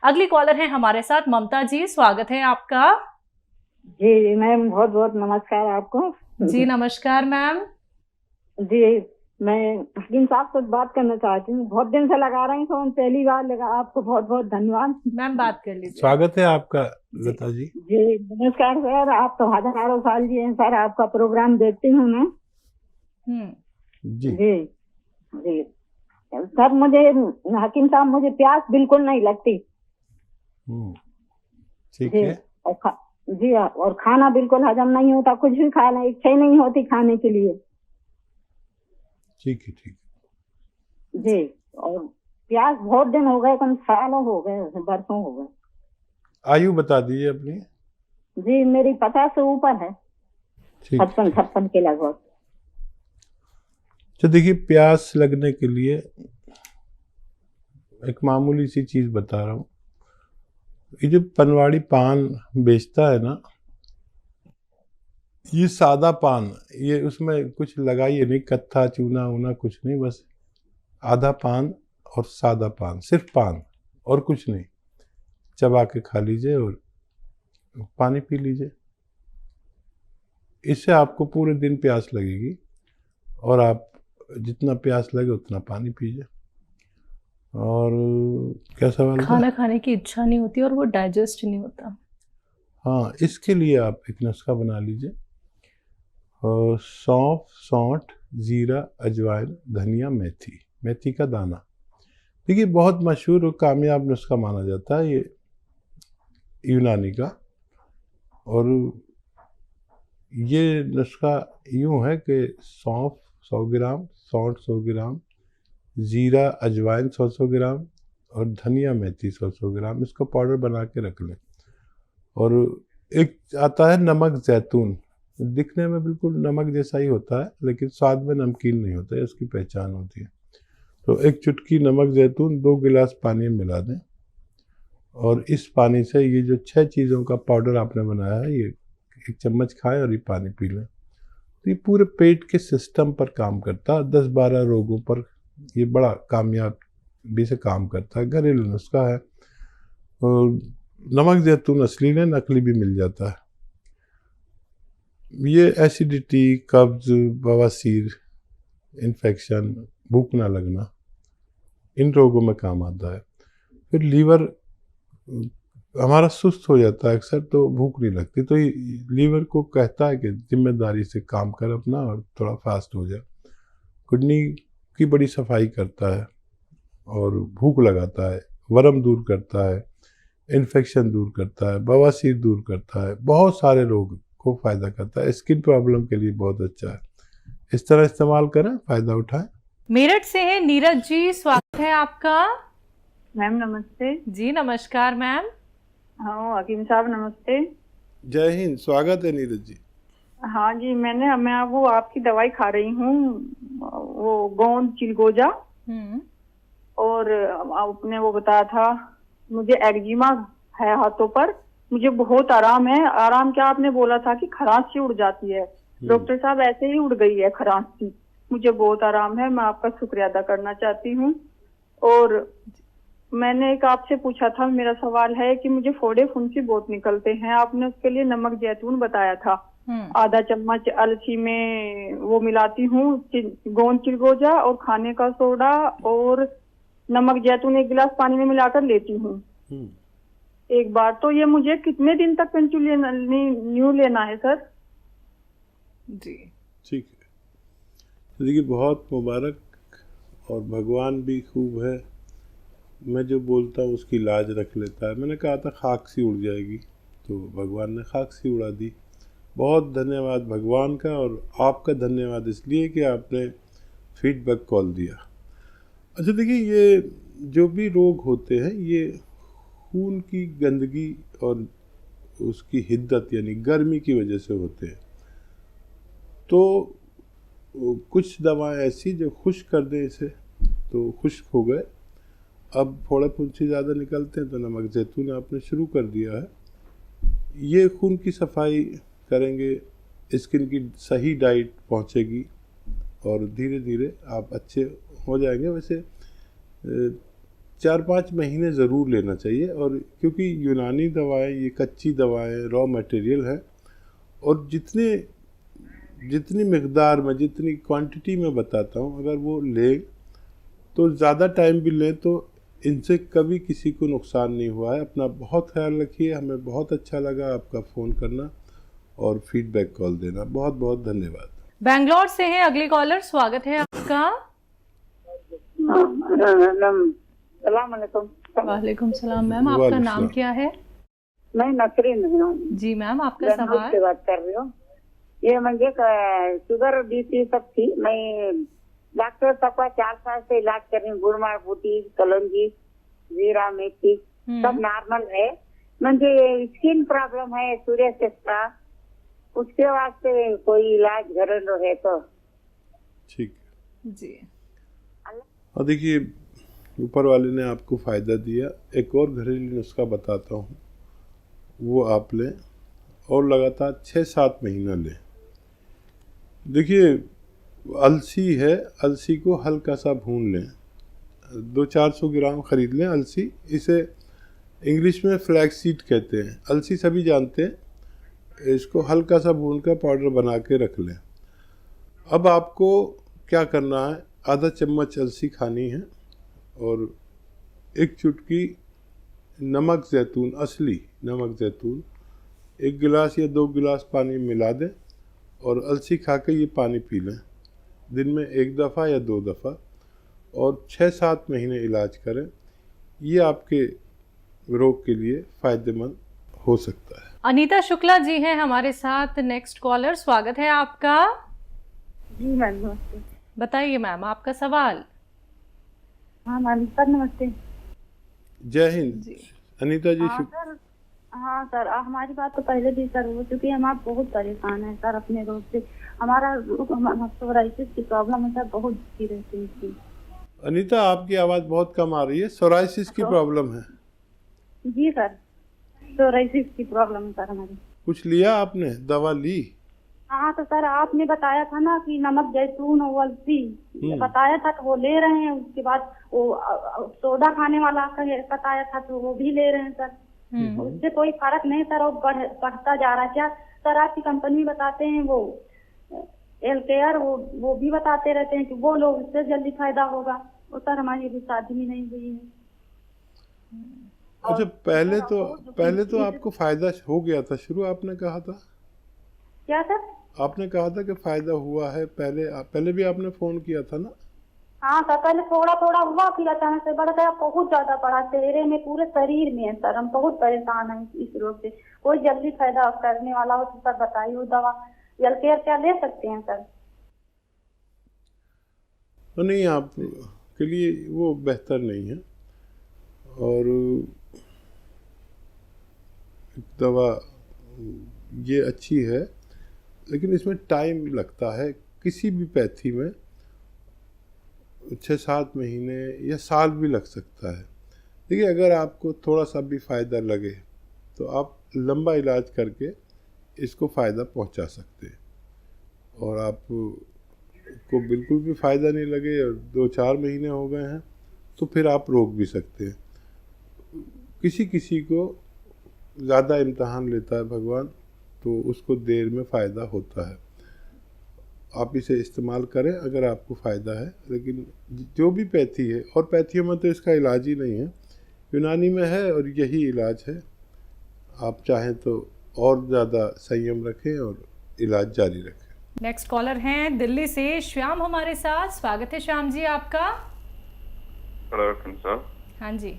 अगली कॉलर है हमारे साथ ममता जी, स्वागत है आपका। जी मैम, बहुत बहुत नमस्कार आपको। जी नमस्कार मैम। जी, मैं हकीम साहब से बात करना चाहती हूँ। बहुत दिन से लगा रही हूँ, पहली बार लगा। आपको बहुत बहुत धन्यवाद। मैम बात कर लीजिए। स्वागत है आपका जी। लता जी। जी नमस्कार सर। आप तो हजारों साल जी हैं सर, आपका प्रोग्राम देखती हूँ मैं। जी जी जी सर, मुझे हकीम साहब, मुझे प्यास बिल्कुल नहीं लगती। ठीक जी है। और जी और खाना बिल्कुल हजम नहीं होता, कुछ भी खाना इच्छा ही नहीं होती खाने के लिए। ठीक है, ठीक है। जी और प्यास बहुत दिन हो गए, कम सालों हो गए, बरसों हो गए। आयु बता दीजिए अपनी। जी मेरी 50 से ऊपर है, ठीक 56 के लगभग। तो देखिए, प्यास लगने के लिए एक मामूली सी चीज बता रहा हूँ। ये जो पनवाड़ी पान बेचता है ना, ये सादा पान, ये उसमें कुछ लगाइए नहीं, कत्था चूना वूना कुछ नहीं, बस आधा पान और सादा पान, सिर्फ पान और कुछ नहीं, चबा के खा लीजिए और पानी पी लीजिए। इससे आपको पूरे दिन प्यास लगेगी और आप जितना प्यास लगे उतना पानी पीजिए। और क्या सवाल था? खाना खाने की इच्छा नहीं होती और वो डाइजेस्ट नहीं होता। हाँ, इसके लिए आप एक नुस्खा बना लीजिए। और सौंफ, सौंठ, जीरा, अजवाइन, धनिया, मेथी, मेथी का दाना। देखिए, बहुत मशहूर और कामयाब नुस्खा माना जाता है ये यूनानी का। और ये नुस्खा यूँ है कि सौंफ 100 ग्राम, सौंठ 100 ग्राम, जीरा अजवाइन 100 ग्राम और धनिया मेथी 100 ग्राम, इसको पाउडर बना के रख लें। और एक आता है नमक जैतून, दिखने में बिल्कुल नमक जैसा ही होता है लेकिन स्वाद में नमकीन नहीं होता है, इसकी पहचान होती है। तो एक चुटकी नमक जैतून 2 गिलास पानी में मिला दें और इस पानी से ये जो 6 चीज़ों का पाउडर आपने बनाया है, ये 1 चम्मच खाएं और ये पानी पी लें। तो ये पूरे पेट के सिस्टम पर काम करता है, 10-12 रोगों पर ये बड़ा कामयाबी से काम करता है। घरेलू नुस्खा है। और नमक जैतून असली में, नकली भी मिल जाता है। ये एसिडिटी, कब्ज, बवासीर, इन्फेक्शन, भूख ना लगना, इन रोगों में काम आता है। फिर लीवर हमारा सुस्त हो जाता है अक्सर, तो भूख नहीं लगती, तो ये लीवर को कहता है कि जिम्मेदारी से काम कर अपना और थोड़ा फास्ट हो जाए। किडनी की बड़ी सफाई करता है और भूख लगाता है, वरम दूर करता है, इन्फेक्शन दूर करता है, बवासीर दूर करता है, बहुत सारे रोग को फ़ायदा करता है। स्किन प्रॉब्लम के लिए बहुत अच्छा है। इस तरह इस्तेमाल करें, फ़ायदा उठाएं। मेरठ से है नीरज जी, स्वागत है आपका। मैम नमस्ते। जी नमस्कार मैम। हाँ हकीम साहब नमस्ते। जय हिंद, स्वागत है नीरज जी। हाँ जी, मैं वो आपकी दवाई खा रही हूँ, वो गोंद चिलगोजा। और आपने वो बताया था, मुझे एक्जिमा है हाथों पर, मुझे बहुत आराम है। आराम क्या, आपने बोला था कि खराश सी उड़ जाती है, डॉक्टर साहब ऐसे ही उड़ गई है खराश सी। मुझे बहुत आराम है, मैं आपका शुक्रिया अदा करना चाहती हूँ। और मैंने एक आपसे पूछा था, मेरा सवाल है कि मुझे फोड़े फुंसी बहुत निकलते हैं। आपने उसके लिए नमक जैतून बताया था, आधा चम्मच अलसी में वो मिलाती हूँ, गोंद चिलगोजा और खाने का सोडा और नमक जैतून 1 गिलास पानी में मिलाकर लेती हूँ एक बार। तो ये मुझे कितने दिन तक कंटिन्यू लेना है सर? जी ठीक है। तो देखिए, बहुत मुबारक और भगवान भी खूब है। मैं जो बोलता हूँ उसकी लाज रख लेता है। मैंने कहा था खाक सी उड़ जाएगी, तो भगवान ने खाक सी उड़ा दी। बहुत धन्यवाद भगवान का, और आपका धन्यवाद इसलिए कि आपने फीडबैक कॉल दिया। अच्छा देखिए, ये जो भी रोग होते हैं ये खून की गंदगी और उसकी हिद्दत यानी गर्मी की वजह से होते हैं। तो कुछ दवाएं ऐसी जो खुश्क कर दें इसे, तो खुश्क हो गए। अब फोड़े फुंसी ज़्यादा निकलते हैं तो नमक जैतून आपने शुरू कर दिया है, ये खून की सफाई करेंगे, स्किन की सही डाइट पहुंचेगी और धीरे धीरे आप अच्छे हो जाएंगे। वैसे 4-5 महीने ज़रूर लेना चाहिए। और क्योंकि यूनानी दवाएं ये कच्ची दवाएं, रॉ मटेरियल है, और जितनी मिकदार में, जितनी क्वांटिटी में बताता हूँ, अगर वो लें तो ज़्यादा टाइम भी लें तो इनसे कभी किसी को नुकसान नहीं हुआ है। अपना बहुत ख्याल रखिए। हमें बहुत अच्छा लगा आपका फ़ोन करना और फीडबैक कॉल देना। बहुत बहुत धन्यवाद। बैंगलोर से है अगली कॉलर, स्वागत है आपका। वालेकुम सलाम मैम, आपका नाम क्या है? मैं नसरीन हूँ जी मैम, आपका सवाल। से बात कर रही हूँ। ये मुझे शुगर बीपी सब थी। मैं डॉक्टर सबका 4 साल से इलाज कर रही हूँ। गुड़मार बूटी, कलौंजी, जीरा, मेथी सब नॉर्मल है। मुझे स्किन प्रॉब्लम है, सूर्यास्थित का, उसके वास्ते कोई इलाज घरेलू है तो? ठीक जी। और देखिए, ऊपर वाले ने आपको फ़ायदा दिया। एक और घरेलू नुस्खा बताता हूँ, वो आप लें और लगातार 6-7 महीना लें। देखिए, अलसी है, अलसी को हल्का सा भून लें। 200-400 ग्राम ख़रीद लें अलसी। इसे इंग्लिश में फ्लैक्स सीड कहते हैं। अलसी सभी जानते हैं। इसको हल्का सा भून कर पाउडर बना के रख लें। अब आपको क्या करना है, आधा चम्मच अलसी खानी है और एक चुटकी नमक ज़ैतून, असली नमक ज़ैतून, 1 गिलास या 2 गिलास पानी मिला दें और अलसी खा के ये पानी पी लें, दिन में 1 दफ़ा या 2 दफ़ा, और 6-7 महीने इलाज करें। ये आपके रोग के लिए फ़ायदेमंद हो सकता है। अनीता शुक्ला जी हैं हमारे साथ नेक्स्ट कॉलर, स्वागत है आपका। जी मैम नमस्ते। बताइए मैम, आपका सवाल। हाँ मैम सर नमस्ते। जय हिंद जी। अनीता जी। सर हाँ सर, हमारी बात तो पहले भी सर हो चुकी है। हम आप बहुत परेशान हैं सर अपने रोग से। हमारा सोराइसिस की प्रॉब्लम है सर, बहुत दुखी रहती है इसकी। अनीता, आपकी आवाज़ बहुत कम आ रही है। सोराइसिस की प्रॉब्लम है? जी सर, सोराइसिस की प्रॉब्लम है सर हमारी। कुछ लिया आपने, दवा ली? हाँ तो सर आपने बताया था ना कि नमक जैतून और अलसी बताया था, तो वो ले रहे हैं। उसके बाद वो सोडा खाने वाला बताया था, तो वो भी ले रहे हैं सर। उससे कोई फर्क नहीं सर, वो बढ़ता जा रहा है। क्या सर आपकी कंपनी बताते हैं वो एल केयर, वो भी बताते रहते हैं कि वो लोग इससे जल्दी फायदा होगा। वो सर हमारी अभी शादी भी नहीं हुई है। अच्छा, पहले तो आपको फायदा हो गया था शुरू, आपने कहा था। क्या सर? आपने कहा था कि फायदा हुआ है। पहले भी आपने फोन किया था ना? हाँ सर, पहले थोड़ा थोड़ा हुआ, फिर अचानक से बढ़ गया, बहुत ज्यादा बढ़ा, चेहरे में, पूरे शरीर में है सर। हम बहुत परेशान हैं इस रोग से। कोई जल्दी फायदा करने वाला हो तो सर बताइए। वो दवा एल केयर क्या ले सकते हैं सर? तो नहीं, आप के लिए वो बेहतर नहीं है। और दवा ये अच्छी है, लेकिन इसमें टाइम लगता है। किसी भी पैथी में 6-7 महीने या साल भी लग सकता है। देखिए, अगर आपको थोड़ा सा भी फ़ायदा लगे तो आप लंबा इलाज करके इसको फ़ायदा पहुंचा सकते हैं। और आप को बिल्कुल भी फ़ायदा नहीं लगे और 2-4 महीने हो गए हैं तो फिर आप रोक भी सकते हैं। किसी किसी को ज़्यादा इम्तहान लेता है भगवान, तो उसको देर में फ़ायदा होता है। आप इसे इस्तेमाल करें अगर आपको फ़ायदा है। लेकिन जो भी पैथी है, और पैथियों में तो इसका इलाज ही नहीं है, यूनानी में है और यही इलाज है। आप चाहें तो और ज़्यादा संयम रखें और इलाज जारी रखें। नेक्स्ट कॉलर हैं दिल्ली से श्याम हमारे साथ, स्वागत है श्याम जी आपका। सर हाँ जी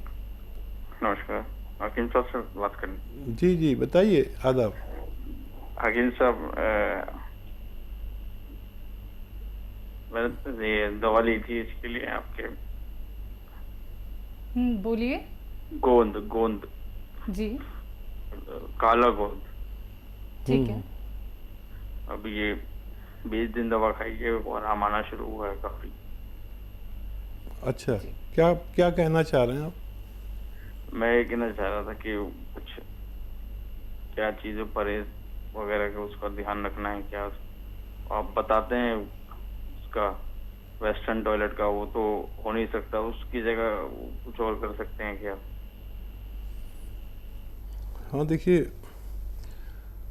नमस्कार, हकीम साहब से बात करनी। जी जी बताइए। आदाब। हकीम साहब, मैंने ये दवा ली थी इसके लिए आपके। बोलिए। गोंद जी, काला गोंद। ठीक है। अब ये 20 दिन दवा खाई है और आराम आना शुरू हुआ है काफी। अच्छा, क्या कहना चाह रहे हैं आप? मैं ये कहना चाह रहा था कि कुछ क्या चीजें परहेज वगैरह का उसका ध्यान रखना है क्या, आप बताते हैं उसका वेस्टर्न टॉयलेट का, वो तो हो नहीं सकता, उसकी जगह कुछ और कर सकते हैं क्या? हाँ देखिए,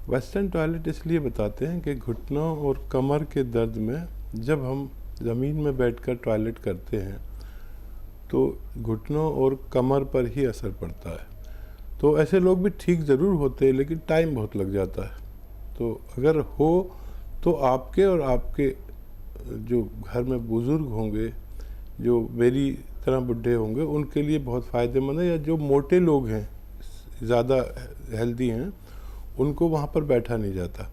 वेस्टर्न टॉयलेट इसलिए बताते हैं कि घुटनों और कमर के दर्द में जब हम ज़मीन में बैठकर टॉयलेट करते हैं तो घुटनों और कमर पर ही असर पड़ता है। तो ऐसे लोग भी ठीक ज़रूर होते हैं, लेकिन टाइम बहुत लग जाता है। तो अगर हो तो आपके और आपके जो घर में बुज़ुर्ग होंगे, जो मेरी तरह बुढ़े होंगे, उनके लिए बहुत फ़ायदेमंद है। या जो मोटे लोग हैं, ज़्यादा हेल्दी हैं, उनको वहाँ पर बैठा नहीं जाता।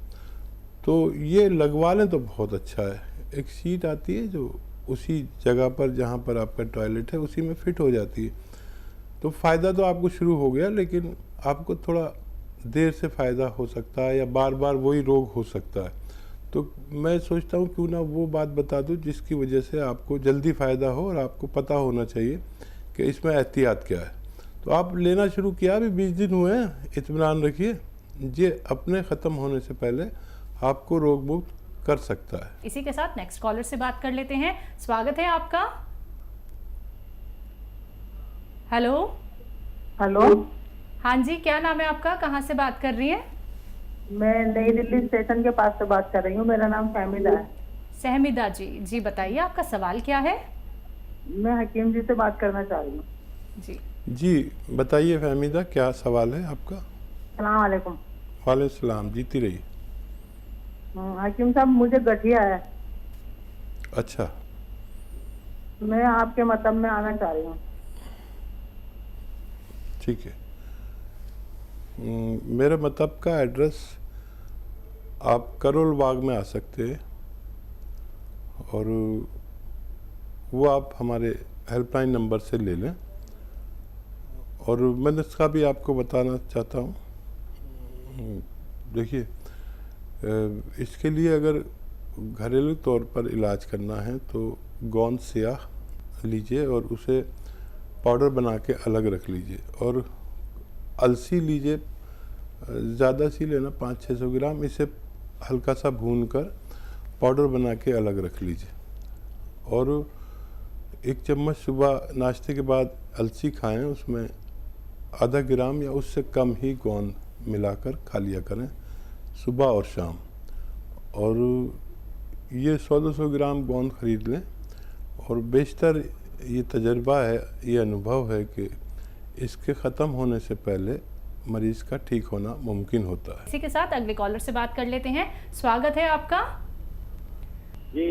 तो ये लगवा लें तो बहुत अच्छा है। एक सीट आती है जो उसी जगह पर जहाँ पर आपका टॉयलेट है उसी में फिट हो जाती है। तो फ़ायदा तो आपको शुरू हो गया, लेकिन आपको थोड़ा देर से फ़ायदा हो सकता है या बार बार वही रोग हो सकता है। तो मैं सोचता हूँ क्यों ना वो बात बता दूँ जिसकी वजह से आपको जल्दी फ़ायदा हो, और आपको पता होना चाहिए कि इसमें एहतियात क्या है। तो आप लेना शुरू किया, अभी 20 दिन हुए हैं, इत्मीनान रखिए, ये अपने ख़त्म होने से पहले आपको रोग मुक्त कर सकता है। इसी के साथ नेक्स्ट कॉलर से बात कर लेते हैं। स्वागत है आपका। हेलो। हेलो। हाँ जी, क्या नाम है आपका, कहाँ से बात कर रही हैं? मैं नई दिल्ली स्टेशन के पास से बात कर रही हूँ। मेरा नाम फहमीदा है। सहमिदा जी, जी बताइए आपका सवाल क्या है? मैं हकीम जी से बात करना चाह रही हूँ। जी बताइए फहमीदा, क्या सवाल है आपका? सलाम वालेकुम। वालेकुम सलाम, जीती रही। हकीम साहब, मुझे गठिया है। अच्छा, मैं आपके मतब में आना चाह रही हूँ। ठीक है। मेरे मतब का एड्रेस आप करोल बाग में आ सकते हैं, और वो आप हमारे हेल्पलाइन नंबर से ले लें। और मैं इसका भी आपको बताना चाहता हूँ, देखिए इसके लिए अगर घरेलू तौर पर इलाज करना है तो गोंद स्याह लीजिए और उसे पाउडर बना के अलग रख लीजिए, और अलसी लीजिए, ज़्यादा सी लेना 500-600 ग्राम, इसे हल्का सा भून कर पाउडर बना के अलग रख लीजिए। और 1 चम्मच सुबह नाश्ते के बाद अलसी खाएं, उसमें आधा ग्राम या उससे कम ही गोंद मिलाकर खा लिया करें सुबह और शाम। और ये 100-200 ग्राम गोंद खरीद लें। और बेशतर ये तजर्बा है, ये अनुभव है कि इसके ख़त्म होने से पहले मरीज़ का ठीक होना मुमकिन होता है। इसी के साथ अगले कॉलर से बात कर लेते हैं। स्वागत है आपका। जी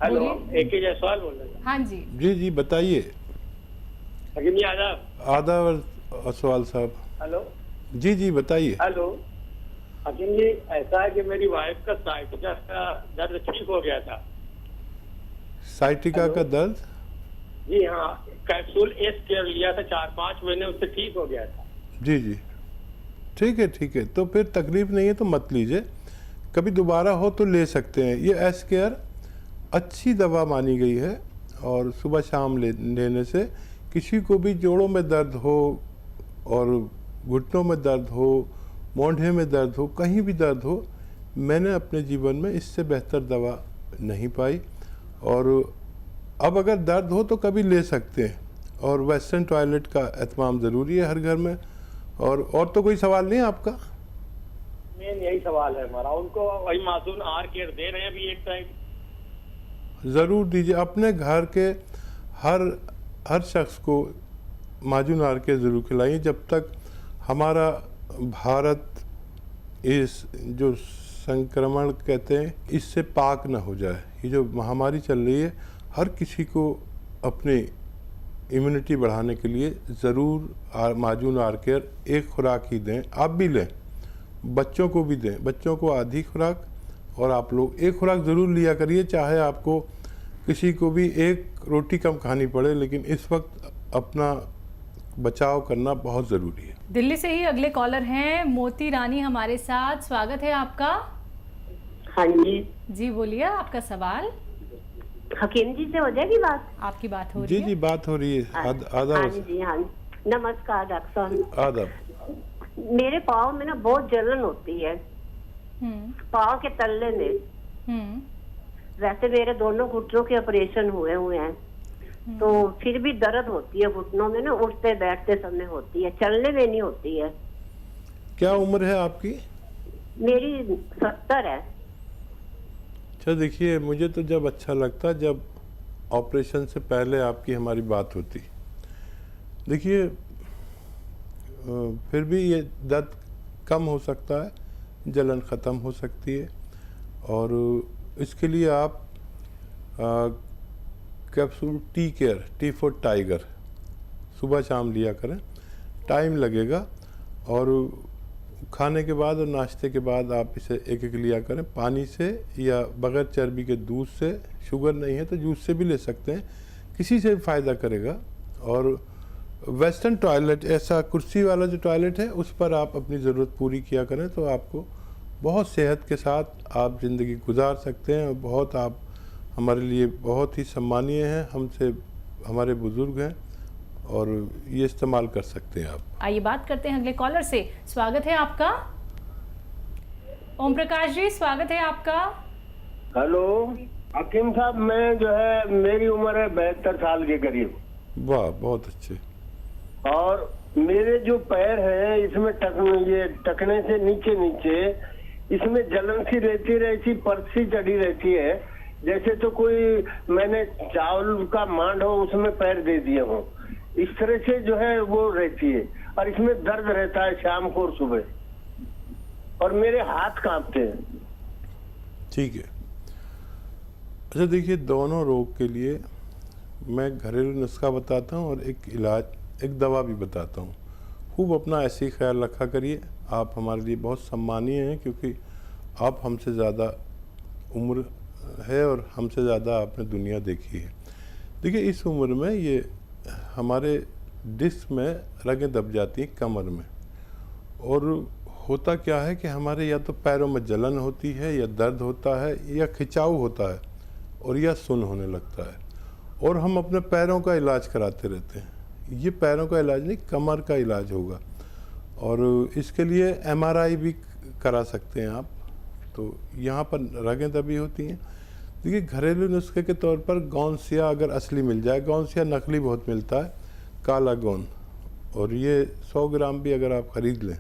हेलो, AK जायसवाल बोल रहे हैं। हाँ जी जी बताइए। हकीम जी आदाब। आदाब असवाल साहब। हेलो जी बताइए। हेलो हकीम जी, ऐसा है कि मेरी वाइफ का साइटिका का दर्द ठीक हो गया था। साइटिका का दर्द? जी हाँ, कैप्सूल एस केयर लिया था 4-5 महीने, उससे ठीक हो गया था। जी ठीक है। तो फिर तकलीफ नहीं है तो मत लीजिए, कभी दोबारा हो तो ले सकते हैं। ये एस केयर अच्छी दवा मानी गई है, और सुबह शाम लेने से किसी को भी जोड़ों में दर्द हो और घुटनों में दर्द हो, मोंढे में दर्द हो, कहीं भी दर्द हो, मैंने अपने जीवन में इससे बेहतर दवा नहीं पाई। और अब अगर दर्द हो तो कभी ले सकते हैं। और वेस्टर्न टॉयलेट का एहतमाम ज़रूरी है हर घर में। और तो कोई सवाल नहीं है आपका? मेन यही सवाल है हमारा। उनको वही मासूम आर केयर दे रहे हैं अभी एक टाइम। ज़रूर दीजिए, अपने घर के हर शख्स को माजून आर केयर ज़रूर खिलाइए जब तक हमारा भारत इस जो संक्रमण कहते हैं इससे पाक ना हो जाए। ये जो महामारी चल रही है, हर किसी को अपनी इम्यूनिटी बढ़ाने के लिए ज़रूर माजून आर केयर एक खुराक ही दें। आप भी लें, बच्चों को भी दें, बच्चों को आधी खुराक, और आप लोग एक खुराक ज़रूर लिया करिए, चाहे आपको किसी को भी एक रोटी कम खानी पड़े, लेकिन इस वक्त अपना बचाव करना बहुत ज़रूरी है। दिल्ली से ही अगले कॉलर हैं मोती रानी हमारे साथ। स्वागत है आपका। हाँ जी बोलिए आपका सवाल। हकीम जी से हो जाएगी बात? आपकी बात हो रही है। जी बात हो रही है। आदाब। हाँ जी हाँ, नमस्कार डॉक्टर साहब। आदाब। मेरे पाँव में ना बहुत जलन होती है, पाँव के तल्ले में। वैसे मेरे दोनों घुटनों के ऑपरेशन हुए हैं, तो फिर भी दर्द होती है घुटनों में ना, उठते बैठते समय होती है, चलने में नहीं होती है। क्या उम्र है आपकी? मेरी 70 है। अच्छा देखिए, मुझे तो जब अच्छा लगता जब ऑपरेशन से पहले आपकी हमारी बात होती। देखिए फिर भी ये दर्द कम हो सकता है, जलन ख़त्म हो सकती है, और इसके लिए आप capsule tea care, T for tiger सुबह शाम लिया करें। टाइम लगेगा, और खाने के बाद और नाश्ते के बाद आप इसे एक एक लिया करें, पानी से या बग़ैर चर्बी के दूध से। शुगर नहीं है तो जूस से भी ले सकते हैं, किसी से भी फ़ायदा करेगा। और वेस्टर्न टॉयलेट, ऐसा कुर्सी वाला जो टॉयलेट है, उस पर आप अपनी ज़रूरत पूरी किया करें तो आपको बहुत सेहत के साथ आप ज़िंदगी गुजार सकते हैं। और बहुत आप हमारे लिए बहुत ही सम्मानीय हैं, हमसे हमारे बुज़ुर्ग हैं, और ये इस्तेमाल कर सकते हैं आप। आइए बात करते हैं अगले कॉलर से। स्वागत है आपका। ओम प्रकाश जी, स्वागत है आपका। हेलो हकीम साहब, मैं जो है, मेरी उम्र है 72 साल के करीब। वाह, बहुत अच्छे। और मेरे जो पैर हैं इसमें टकने से नीचे इसमें जलन सी रहती रहती, पर्ची चढ़ी रहती है, जैसे तो कोई मैंने चावल का मांड हो उसमें पैर दे दिए हो, इस तरह से जो है वो रहती है। और इसमें दर्द रहता है शाम को और सुबह, और मेरे हाथ कांपते हैं। ठीक है। अच्छा देखिए, दोनों रोग के लिए मैं घरेलू नुस्खा बताता हूँ और एक दवा भी बताता हूँ। खूब अपना ऐसे ही ख्याल रखा करिए। आप हमारे लिए बहुत सम्मानीय हैं, क्योंकि आप हमसे ज़्यादा उम्र है और हमसे ज़्यादा आपने दुनिया देखी है। देखिए, इस उम्र में ये हमारे डिस्क में रगें दब जाती हैं कमर में, और होता क्या है कि हमारे या तो पैरों में जलन होती है, या दर्द होता है, या खिंचाव होता है, और या सुन्न होने लगता है, और हम अपने पैरों का इलाज कराते रहते हैं। ये पैरों का इलाज नहीं, कमर का इलाज होगा, और इसके लिए MRI भी करा सकते हैं आप। तो यहाँ पर रगें दबी होती हैं। देखिए, घरेलू नुस्खे के तौर पर गौनसिया अगर असली मिल जाए, गौनसिया नकली बहुत मिलता है, काला गौन, और ये 100 ग्राम भी अगर आप ख़रीद लें,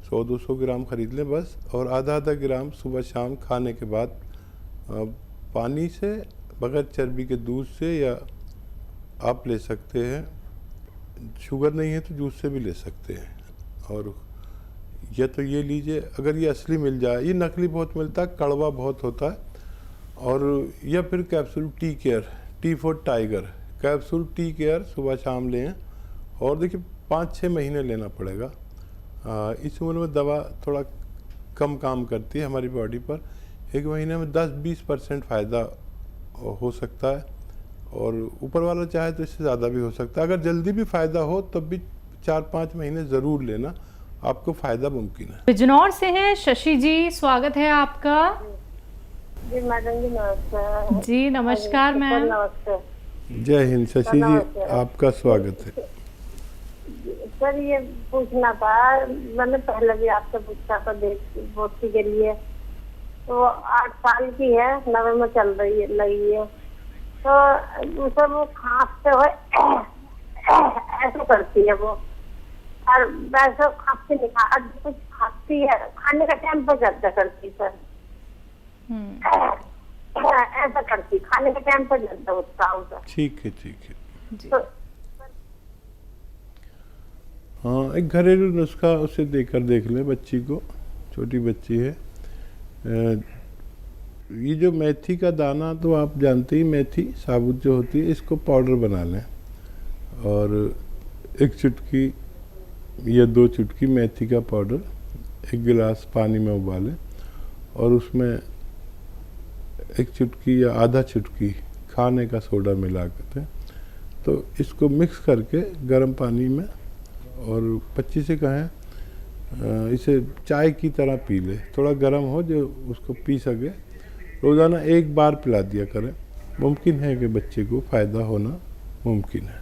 100-200 ग्राम ख़रीद लें बस, और आधा ग्राम सुबह शाम खाने के बाद पानी से, बग़ैर चर्बी के दूध से, या आप ले सकते हैं, शुगर नहीं है तो जूस से भी ले सकते हैं। और या तो ये लीजिए, अगर ये असली मिल जाए, ये नकली बहुत मिलता है, कड़वा बहुत होता है। और या फिर capsule tea care, T for tiger, capsule tea care सुबह शाम लें। और देखिए, 5-6 महीने लेना पड़ेगा। इस उम्र में दवा थोड़ा कम काम करती है हमारी बॉडी पर। 1 महीने में 10-20% फ़ायदा हो सकता है, और ऊपर वाला चाहे तो इससे ज़्यादा भी हो सकता है। अगर जल्दी भी फ़ायदा हो तब भी 4-5 महीने ज़रूर लेना, आपको फ़ायदा मुमकिन है। बिजनौर से हैं शशि जी, स्वागत है आपका। जी मैडम जी, नमस्कार। जी नमस्कार मैम। नमस्ते। जय हिंद शशि जी, आपका स्वागत है। सर, ये पूछना था, मैंने पहले भी आपसे पूछा था बोटी के लिए, तो 8 साल की है, 9 में चल लगी है, तो उसे वो खांसते हुए ऐसे करती है वो, और वैसे खांसती नहीं, आज कुछ खांसती है, खाने का टाइम पर ज्यादा करती सर, ऐसा करती, खाने के टाइम पर ज्यादा होता। ठीक है। तो हाँ, एक घरेलू नुस्खा उसे देकर देख ले बच्ची को, छोटी बच्ची है। ये जो मेथी का दाना तो आप जानते ही, मेथी साबुत जो होती है, इसको पाउडर बना लें, और 1 चुटकी या 2 चुटकी मेथी का पाउडर 1 गिलास पानी में उबालें, और उसमें 1 चुटकी या आधा चुटकी खाने का सोडा मिला करते हैं। तो इसको मिक्स करके गर्म पानी में, और 25 से कहें इसे चाय की तरह पी ले, थोड़ा गर्म हो जो उसको पी सके। रोज़ाना 1 बार पिला दिया करें। मुमकिन है कि बच्चे को फ़ायदा होना मुमकिन है।